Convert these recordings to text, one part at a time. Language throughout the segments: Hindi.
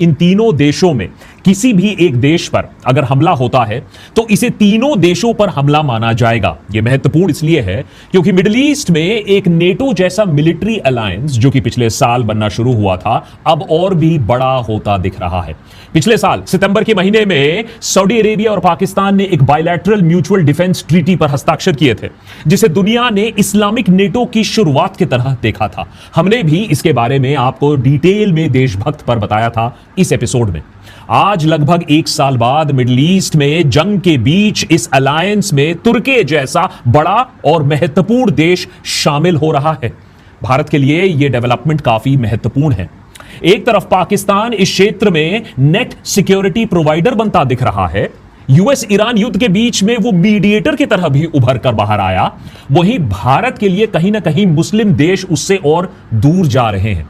इन तीनों देशों में किसी भी एक देश पर अगर हमला होता है तो इसे तीनों देशों पर हमला माना जाएगा। यह महत्वपूर्ण इसलिए है क्योंकि मिडिल ईस्ट में एक नेटो जैसा मिलिट्री अलायंस जो कि पिछले साल बनना शुरू हुआ था, अब और भी बड़ा होता दिख रहा है। पिछले साल सितंबर के महीने में सऊदी अरेबिया और पाकिस्तान ने एक बायलैटरल म्यूचुअल डिफेंस ट्रीटी पर हस्ताक्षर किए थे, जिसे दुनिया ने इस्लामिक नेटो की शुरुआत की तरह देखा था। हमने भी इसके बारे में आपको डिटेल में देशभक्त पर बताया था इस एपिसोड में। आज लगभग एक साल बाद मिडिल ईस्ट में जंग के बीच इस अलायंस में तुर्की जैसा बड़ा और महत्वपूर्ण देश शामिल हो रहा है। भारत के लिए यह डेवलपमेंट काफी महत्वपूर्ण है। एक तरफ पाकिस्तान इस क्षेत्र में नेट सिक्योरिटी प्रोवाइडर बनता दिख रहा है, यूएस ईरान युद्ध के बीच में वो मीडिएटर की तरह भी उभर कर बाहर आया। वहीं भारत के लिए कहीं ना कहीं मुस्लिम देश उससे और दूर जा रहे हैं।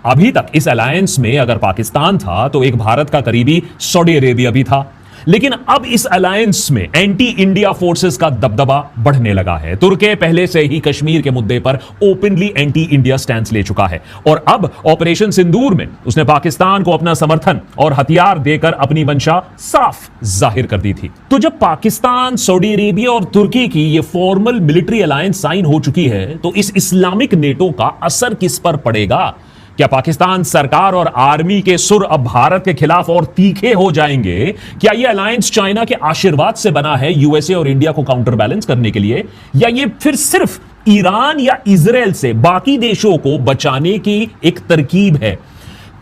अभी तक इस अलायंस में अगर पाकिस्तान था तो एक भारत का करीबी सऊदी अरेबिया भी था, लेकिन अब इस अलायंस में एंटी इंडिया फोर्सेस का दबदबा बढ़ने लगा है। तुर्की पहले से ही कश्मीर के मुद्दे पर ओपनली एंटी इंडिया स्टैंड ले चुका है और अब ऑपरेशन सिंदूर में उसने पाकिस्तान को अपना समर्थन और हथियार देकर अपनी मंशा साफ जाहिर कर दी थी। तो जब पाकिस्तान, सऊदी अरेबिया और तुर्की की ये फॉर्मल मिलिट्री अलायंस साइन हो चुकी है तो इस इस्लामिक नेटो का असर किस पर पड़ेगा? क्या पाकिस्तान सरकार और आर्मी के सुर अब भारत के खिलाफ और तीखे हो जाएंगे? क्या यह अलायंस चाइना के आशीर्वाद से बना है यूएसए और इंडिया को काउंटर बैलेंस करने के लिए, या यह फिर सिर्फ ईरान या इजराइल से बाकी देशों को बचाने की एक तरकीब है?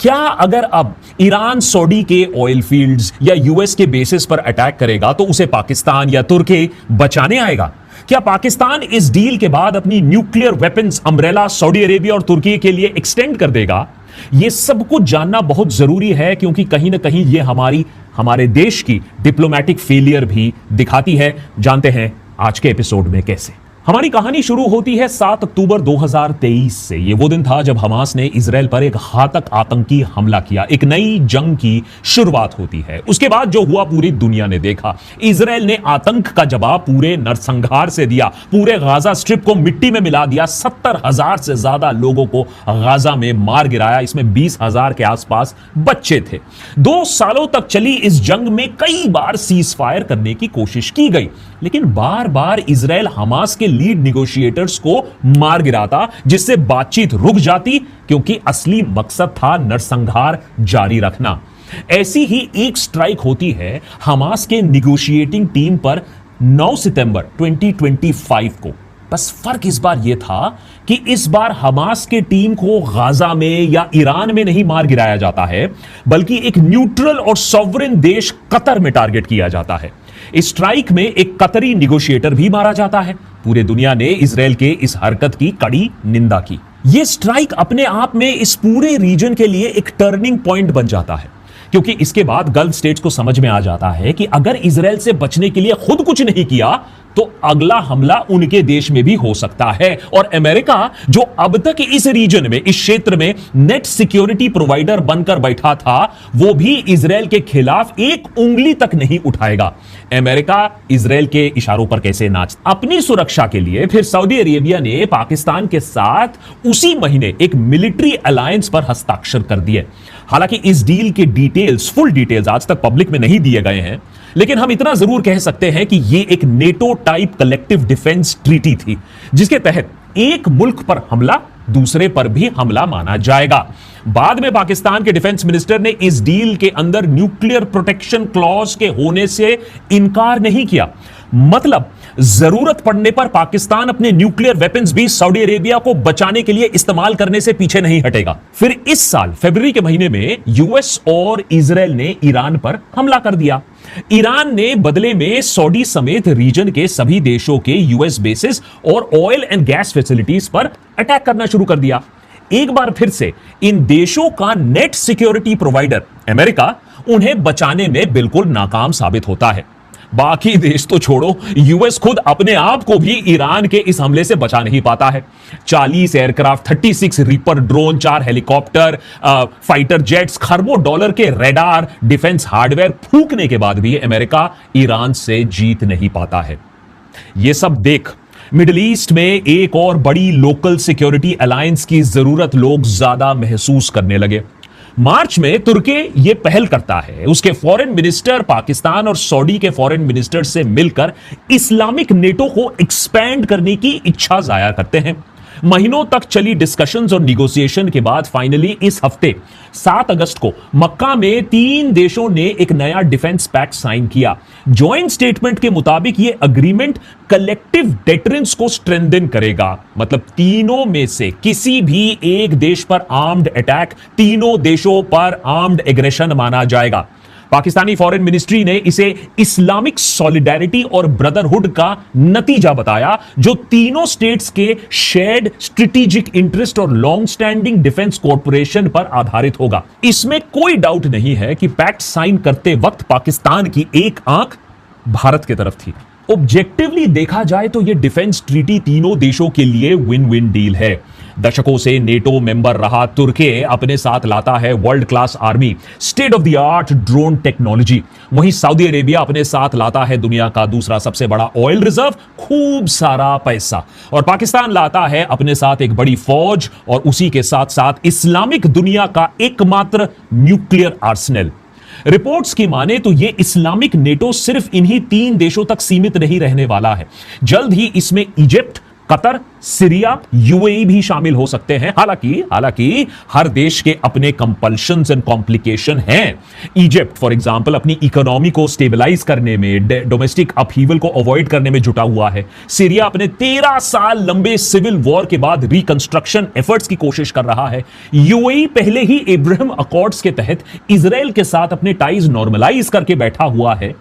क्या अगर अब ईरान सऊदी के ऑयल फील्ड्स या यूएस के बेसिस पर अटैक करेगा तो उसे पाकिस्तान या तुर्की बचाने आएगा? क्या पाकिस्तान इस डील के बाद अपनी nuclear weapons umbrella Saudi Arabia और तुर्की के लिए एक्सटेंड कर देगा? यह सब कुछ जानना बहुत जरूरी है क्योंकि कहीं ना कहीं यह हमारे देश की डिप्लोमेटिक फेलियर भी दिखाती है। जानते हैं आज के एपिसोड में कैसे। हमारी कहानी शुरू होती है 7 अक्टूबर 2023 से। यह वो दिन था जब हमास ने इजराइल पर एक घातक आतंकी हमला किया। एक नई जंग की शुरुआत होती है। उसके बाद जो हुआ पूरी दुनिया ने देखा। इजराइल ने आतंक का जवाब पूरे नरसंहार से दिया। पूरे गाजा स्ट्रिप को मिट्टी में मिला दिया। 70,000 से ज्यादा लोगों को गाजा में मार गिराया। इसमें 20,000 के आसपास बच्चे थे। 2 सालों तक चली इस जंग में कई बार सीज फायर करने की कोशिश की गई, लेकिन बार बार इजराइल हमास के लीड निगोशिएटर्स को मार गिराता, जिससे बातचीत रुक जाती क्योंकि असली मकसद था नरसंहार जारी रखना। ऐसी ही एक स्ट्राइक होती है हमास के निगोशिएटिंग टीम पर 9 सितंबर 2025 को। बस फर्क इस बार यह था कि इस बार हमास के टीम को गाजा में या ईरान में नहीं मार गिराया जाता है, बल्कि एक न्यूट्रल और सॉवरेन देश कतर में टारगेट किया जाता है। इस स्ट्राइक में एक कतरी निगोशिएटर भी मारा जाता है। पूरे दुनिया ने इजराइल के इस हरकत की कड़ी निंदा की। यह स्ट्राइक अपने आप में इस पूरे रीजन के लिए एक टर्निंग पॉइंट बन जाता है, क्योंकि इसके बाद गल्फ स्टेट्स को समझ में आ जाता है कि अगर इजराइल से बचने के लिए खुद कुछ नहीं किया तो अगला हमला उनके देश में भी हो सकता है। और अमेरिका, जो अब तक इस रीजन में, इस क्षेत्र में नेट सिक्योरिटी प्रोवाइडर बनकर बैठा था, वो भी इजराइल के खिलाफ एक उंगली तक नहीं उठाएगा। अमेरिका इजराइल के इशारों पर कैसे नाच। अपनी सुरक्षा के लिए फिर सऊदी अरेबिया ने पाकिस्तान के साथ उसी महीने एक मिलिट्री अलायंस पर हस्ताक्षर कर दिए। हालांकि इस डील के डिटेल्स, फुल डिटेल्स आज तक पब्लिक में नहीं दिए गए हैं, लेकिन हम इतना जरूर कह सकते हैं कि यह एक NATO type collective defence treaty थी, जिसके तहत एक मुल्क पर हमला दूसरे पर भी हमला माना जाएगा। बाद में पाकिस्तान के डिफेंस मिनिस्टर ने इस डील के अंदर न्यूक्लियर प्रोटेक्शन क्लॉज के होने से इनकार नहीं किया। मतलब जरूरत पड़ने पर पाकिस्तान अपने न्यूक्लियर वेपन्स भी सऊदी अरेबिया को बचाने के लिए इस्तेमाल करने से पीछे नहीं हटेगा। फिर इस साल फरवरी के महीने में यूएस और इजराइल ने ईरान पर हमला कर दिया। ईरान ने बदले में सऊदी समेत रीजन के सभी देशों के यूएस बेसिस और ऑयल एंड गैस फैसिलिटीज पर अटैक करना शुरू कर दिया। एक बार फिर से इन देशों का नेट सिक्योरिटी प्रोवाइडर अमेरिका उन्हें बचाने में बिल्कुल नाकाम साबित होता है। बाकी देश तो छोड़ो, यूएस खुद अपने आप को भी ईरान के इस हमले से बचा नहीं पाता है। 40 aircraft, 36 reaper drone, 4 helicopter, fighter jets, खरबों डॉलर के रेडार, डिफेंस हार्डवेयर फूंकने के बाद भी अमेरिका ईरान से जीत नहीं पाता है। यह सब देख मिडिल ईस्ट में एक और बड़ी लोकल सिक्योरिटी अलायंस की जरूरत लोग ज्यादा महसूस करने लगे। मार्च में तुर्की यह पहल करता है, उसके फॉरेन मिनिस्टर पाकिस्तान और सऊदी के फॉरेन मिनिस्टर से मिलकर इस्लामिक नेटो को एक्सपैंड करने की इच्छा जाहिर करते हैं। महीनों तक चली डिस्कशंस और निगोशिएशन के बाद फाइनली इस हफ्ते 7 अगस्त को मक्का में 3 देशों ने एक नया डिफेंस पैक्ट साइन किया। जॉइंट स्टेटमेंट के मुताबिक यह अग्रीमेंट कलेक्टिव डेटरेंस को स्ट्रेंथन करेगा, मतलब तीनों में से किसी भी एक देश पर आर्म्ड अटैक तीनों देशों पर आर्म्ड एग्रेशन माना जाएगा। पाकिस्तानी फॉरेन मिनिस्ट्री ने इसे इस्लामिक सॉलिडेरिटी और ब्रदरहुड का नतीजा बताया, जो तीनों स्टेट्स के शेयर्ड स्ट्रेटेजिक इंटरेस्ट और लॉन्ग स्टैंडिंग डिफेंस कॉर्पोरेशन पर आधारित होगा। इसमें कोई डाउट नहीं है कि पैक्ट साइन करते वक्त पाकिस्तान की एक आंख भारत की तरफ थी। ऑब्जेक्टिवली देखा जाए तो यह डिफेंस ट्रीटी तीनों देशों के लिए विन विन डील है। दशकों से नेटो मेंबर रहा तुर्की अपने साथ लाता है world class army, state of the art drone technology. वहीं सऊदी अरेबिया अपने साथ लाता है दुनिया का दूसरा सबसे बड़ा ऑयल रिजर्व, खूब सारा पैसा। और पाकिस्तान लाता है अपने साथ एक बड़ी फौज और उसी के साथ साथ इस्लामिक दुनिया का एकमात्र न्यूक्लियर आर्सेनल। रिपोर्ट्स की माने तो यह इस्लामिक नेटो सिर्फ इन्हीं 3 देशों तक सीमित नहीं रहने वाला है। जल्द ही इसमें इजिप्ट, कतर, सीरिया, यूएई भी शामिल हो सकते हैं। हालांकि हर देश के अपने कंपल्शंस एंड कॉम्प्लिकेशन हैं। इजिप्ट फॉर एग्जांपल अपनी इकोनॉमी को स्टेबलाइज करने में, डोमेस्टिक अपहीवल को अवॉइड करने में जुटा हुआ है। सीरिया अपने 13 साल लंबे सिविल वॉर के बाद रिकंस्ट्रक्शन एफर्ट्स की कोशिश कर रहा है। यूएई पहले ही अब्राहम अकॉर्ड्स के तहत इजराइल के साथ अपने टाइज नॉर्मलाइज करके बैठा हुआ है।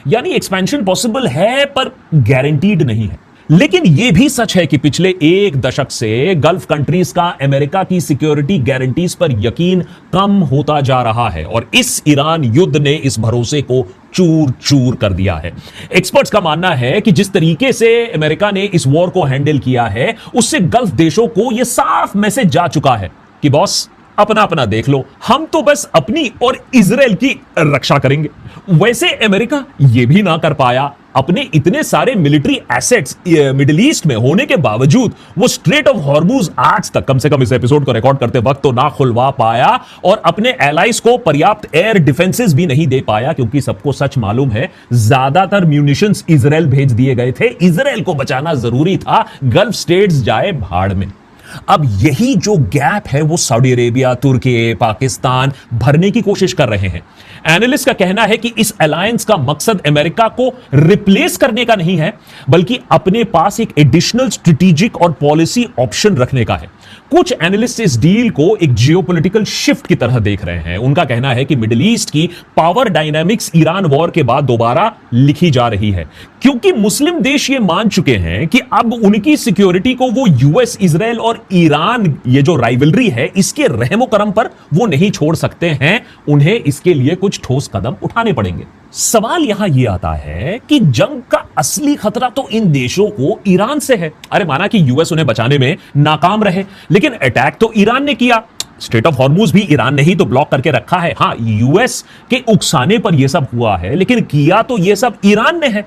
यानी एक्सपेंशन पॉसिबल है पर गारंटीड नहीं है। लेकिन यह भी सच है कि पिछले 1 दशक से गल्फ कंट्रीज का अमेरिका की सिक्योरिटी गारंटीज पर यकीन कम होता जा रहा है और इस ईरान युद्ध ने इस भरोसे को चूर चूर कर दिया है। एक्सपर्ट्स का मानना है कि जिस तरीके से अमेरिका ने इस वॉर को हैंडल किया है, उससे गल्फ देशों को यह साफ मैसेज जा चुका है कि बॉस अपना अपना देख लो, हम तो बस अपनी और इजराइल की रक्षा करेंगे। वैसे अमेरिका यह भी ना कर पाया। अपने इतने सारे मिलिट्री एसेट्स मिडिल ईस्ट में होने के बावजूद वो स्ट्रेट ऑफ हॉर्मुज आज तक, कम से कम इस एपिसोड को रिकॉर्ड करते वक्त, तो ना खुलवा पाया और अपने एलाइज को पर्याप्त एयर डिफेंसेस भी नहीं दे पाया, क्योंकि सबको सच मालूम है ज्यादातर म्यूनिशंस इजराइल भेज दिए गए थे। इजराइल को बचाना जरूरी था, गल्फ स्टेट्स जाए भाड़ में। अब यही जो गैप है वो सऊदी अरेबिया, तुर्की, पाकिस्तान भरने की कोशिश कर रहे हैं। एनालिस्ट का कहना है कि इस अलायंस का मकसद अमेरिका को रिप्लेस करने का नहीं है, बल्कि अपने पास एक एडिशनल स्ट्रेटेजिक और पॉलिसी ऑप्शन रखने का है। कुछ एनालिस्ट इस डील को एक जियोपॉलिटिकल शिफ्ट की तरह देख रहे हैं। उनका कहना है कि मिडिल ईस्ट की पावर डायनामिक्स ईरान वॉर के बाद दोबारा लिखी जा रही है, क्योंकि मुस्लिम देश ये मान चुके हैं कि अब उनकी सिक्योरिटी को वो यूएस, इजराइल और ईरान, ये जो राइवलरी है, इसके रहमो करम पर वो नहीं छोड़ सकते हैं। उन्हें इसके लिए कुछ ठोस कदम उठाने पड़ेंगे। सवाल यहां यह आता है कि जंग का असली खतरा तो इन देशों को ईरान से है। अरे माना कि यूएस उन्हें बचाने में नाकाम रहे, लेकिन अटैक तो ईरान ने किया। स्ट्रेट ऑफ हॉर्मुज भी ईरान ने ही तो ब्लॉक करके रखा है। हां, यूएस के उकसाने पर यह सब हुआ है, लेकिन किया तो यह सब ईरान ने है।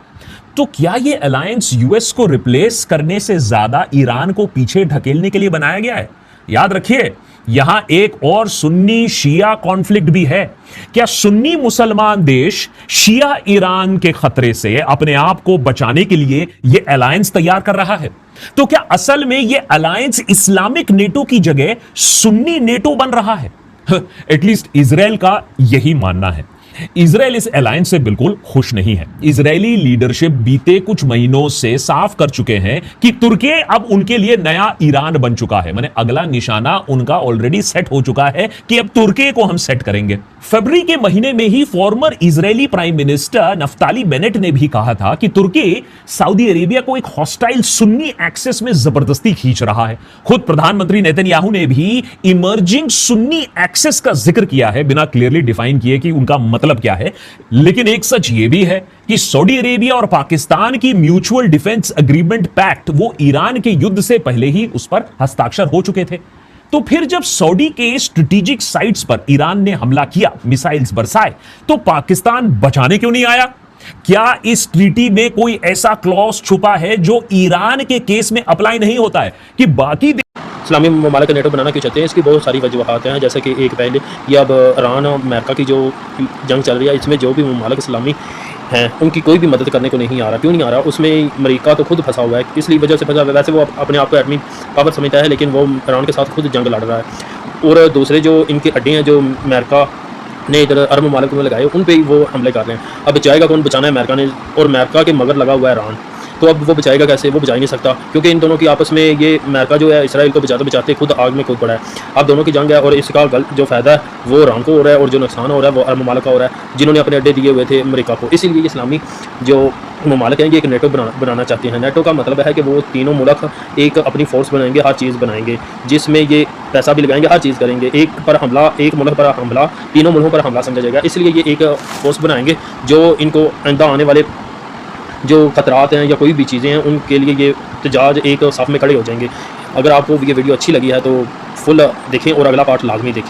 तो क्या यह अलायंस यूएस को रिप्लेस करने से ज्यादा ईरान को पीछे ढकेलने के लिए बनाया गया है? याद रखिए, यहां एक और सुन्नी शिया कॉन्फ्लिक्ट भी है। क्या सुन्नी मुसलमान देश शिया ईरान के खतरे से अपने आप को बचाने के लिए यह अलायंस तैयार कर रहा है? तो क्या असल में यह अलायंस इस्लामिक नेटो की जगह सुन्नी नेटो बन रहा है? एटलीस्ट इजराइल का यही मानना है। इजराइल इस अलायंस से बिल्कुल खुश नहीं है। इजरायली लीडरशिप बीते कुछ महीनों से साफ कर चुके हैं कि तुर्की अब उनके लिए नया ईरान बन चुका है। माने अगला निशाना उनका ऑलरेडी सेट हो चुका है कि अब तुर्की को हम सेट करेंगे। फरवरी के महीने में ही former Israeli prime minister Naftali Bennett ने भी कहा था कि तुर्की सऊदी अरेबिया को एक हॉस्टाइल सुन्नी एक्सेस में जबरदस्ती खींच रहा है। खुद प्रधानमंत्री नेतन्याहू ने भी इमर्जिंग सुन्नी एक्सेस का जिक्र किया है, बिना क्लियरली डिफाइन किए कि उनका मतलब क्या है। लेकिन एक सच यह भी है कि सऊदी अरेबिया और पाकिस्तान की म्यूचुअल डिफेंस एग्रीमेंट पैक्ट वो ईरान के युद्ध से पहले ही उस पर हस्ताक्षर हो चुके थे। तो फिर जब सऊदी के स्ट्रेटेजिक साइट्स पर ईरान ने हमला किया, मिसाइल्स बरसाए, तो पाकिस्तान बचाने क्यों नहीं आया? क्या इस ट्रीटी में कोई ऐसा क्लॉज छुपा है जो ईरान के केस में अप्लाई नहीं होता है कि बाकी इस्लामी ममालिक नेटो बनाना क्यों चाहते हैं, इसकी बहुत सारी वजूहत हैं। जैसे कि एक पहले ये अब ईरान और अमेरिका की जो जंग चल रही है, इसमें जो भी ममालिक इस्लामी हैं उनकी कोई भी मदद करने को नहीं आ रहा। क्यों नहीं आ रहा? उसमें अमेरिका तो खुद फंसा हुआ है, इसलिए वजह से फंसा हुआ है। वैसे वो अपने आप को एटमी पावर समझता है, लेकिन वो ईरान के साथ खुद जंग लड़ रहा है। और दूसरे जो इनके अड्डे हैं, जो अमेरिका ने इधर अरब ममालिक में लगाए, उन पे ही वो हमले कर रहे हैं। अब बचाएगा कौन? बचाना है अमेरिका ने, और अमेरिका के मगर लगा हुआ है ईरान। तो अब वो बचाएगा कैसे? वो बचा ही नहीं सकता, क्योंकि इन दोनों की आपस में ये अमेरिका जो है इसराइल को बचाते बचाते खुद आग में कूद पड़ा है। अब दोनों की जंग है, और इसका जो फ़ायदा है वो ईरान को हो रहा है, और जो नुकसान हो रहा है वो अरब ममालिक का हो रहा है, जिन्होंने अपने अड्डे दिए हुए थे अमेरिका को। इसीलिए इस्लामी जो ममालिक हैं ये एक नेटो बनाना चाहते हैं। नेटो का मतलब है कि वो तीनों मुल्क एक अपनी फ़ोर्स बनाएंगे, हर चीज़ बनाएंगे, जिसमें ये पैसा भी लगाएंगे, हर चीज़ करेंगे। एक पर हमला, एक मुल्क पर हमला तीनों मुल्कों पर हमला समझा जाएगा। इसलिए ये एक फ़ोर्स बनाएंगे जो इनको आइंदा आने वाले जो खतरात हैं या कोई भी चीज़ें हैं उनके लिए ये एहतजाज एक साफ में खड़े हो जाएंगे। अगर आपको ये वीडियो अच्छी लगी है तो फुल देखें और अगला पार्ट लाजमी देखें।